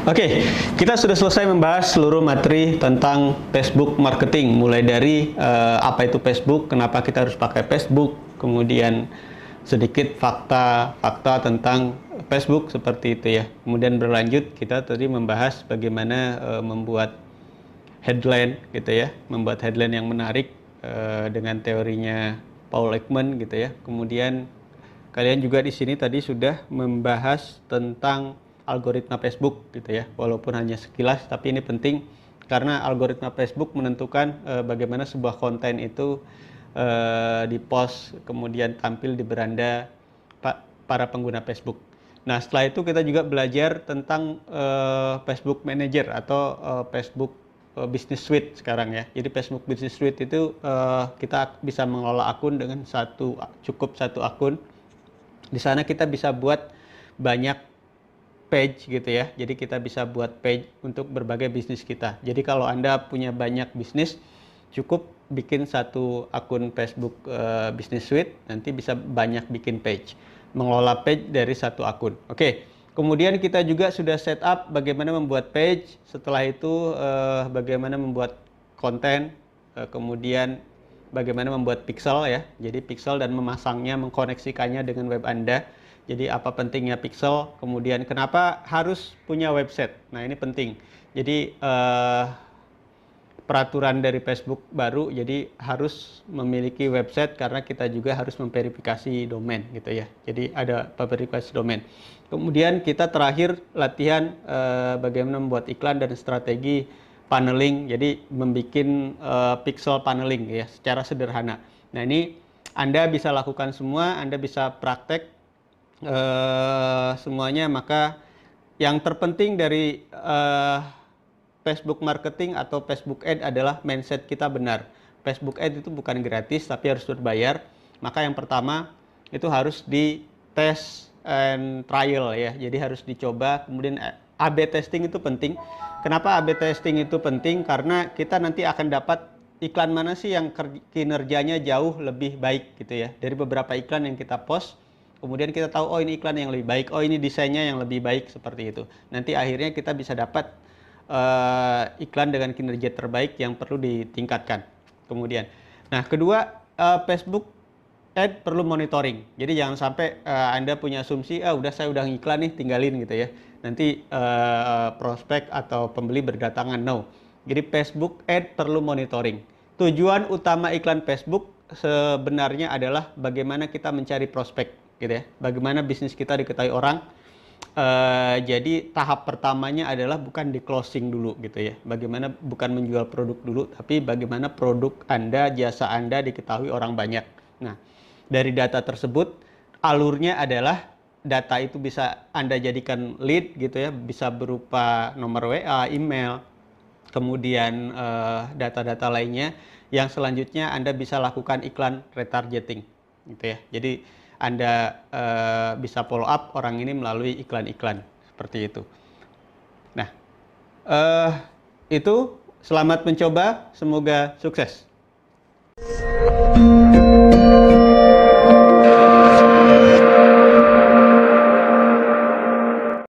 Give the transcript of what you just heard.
Oke, kita sudah selesai membahas seluruh materi tentang Facebook marketing, mulai dari apa itu Facebook, kenapa kita harus pakai Facebook, kemudian sedikit fakta-fakta tentang Facebook seperti itu ya. Kemudian berlanjut kita tadi membahas bagaimana membuat headline gitu ya, membuat headline yang menarik dengan teorinya Paul Ekman gitu ya. Kemudian kalian juga di sini tadi sudah membahas tentang algoritma Facebook gitu ya, walaupun hanya sekilas, tapi ini penting karena algoritma Facebook menentukan bagaimana sebuah konten itu di-post kemudian tampil di beranda para pengguna Facebook. Nah, setelah itu kita juga belajar tentang Facebook Manager atau Facebook Business Suite sekarang ya. Jadi Facebook Business Suite itu kita bisa mengelola akun dengan cukup satu akun. Di sana kita bisa buat banyak page gitu ya. Jadi kita bisa buat page untuk berbagai bisnis kita. Jadi kalau Anda punya banyak bisnis, cukup bikin satu akun Facebook Business Suite, nanti bisa banyak bikin page. Mengelola page dari satu akun. Oke. Kemudian kita juga sudah setup bagaimana membuat page, setelah itu bagaimana membuat konten, kemudian bagaimana membuat pixel ya. Jadi pixel dan memasangnya, mengkoneksikannya dengan web Anda. Jadi apa pentingnya pixel, kemudian kenapa harus punya website. Nah ini penting. Jadi peraturan dari Facebook baru, jadi harus memiliki website karena kita juga harus memverifikasi domain gitu ya. Jadi ada verifikasi domain. Kemudian kita terakhir latihan bagaimana membuat iklan dan strategi paneling. Jadi membuat pixel paneling ya secara sederhana. Nah ini Anda bisa lakukan semua, Anda bisa praktek semuanya. Maka yang terpenting dari Facebook marketing atau Facebook ad adalah mindset kita benar. Facebook ad itu bukan gratis tapi harus berbayar. Maka yang pertama itu harus di test and trial ya. Jadi harus dicoba. Kemudian A/B testing itu penting. Kenapa A/B testing itu penting? Karena kita nanti akan dapat iklan mana sih yang kinerjanya jauh lebih baik gitu ya. Dari beberapa iklan yang kita post, kemudian kita tahu, oh ini iklan yang lebih baik, oh ini desainnya yang lebih baik, seperti itu. Nanti akhirnya kita bisa dapat iklan dengan kinerja terbaik yang perlu ditingkatkan. Kemudian, nah kedua, Facebook ad perlu monitoring. Jadi jangan sampai Anda punya asumsi, udah saya udah ngiklan nih, tinggalin gitu ya. Nanti prospek atau pembeli berdatangan, no. Jadi Facebook ad perlu monitoring. Tujuan utama iklan Facebook sebenarnya adalah bagaimana kita mencari prospek gitu ya. Bagaimana bisnis kita diketahui orang. Jadi tahap pertamanya adalah bukan di closing dulu gitu ya. Bagaimana bukan menjual produk dulu, tapi bagaimana produk Anda, jasa Anda diketahui orang banyak. Nah, dari data tersebut alurnya adalah data itu bisa Anda jadikan lead gitu ya, bisa berupa nomor WA, email, kemudian data-data lainnya yang selanjutnya Anda bisa lakukan iklan retargeting gitu ya. Jadi Anda bisa follow up orang ini melalui iklan-iklan seperti itu. Nah, itu selamat mencoba, semoga sukses.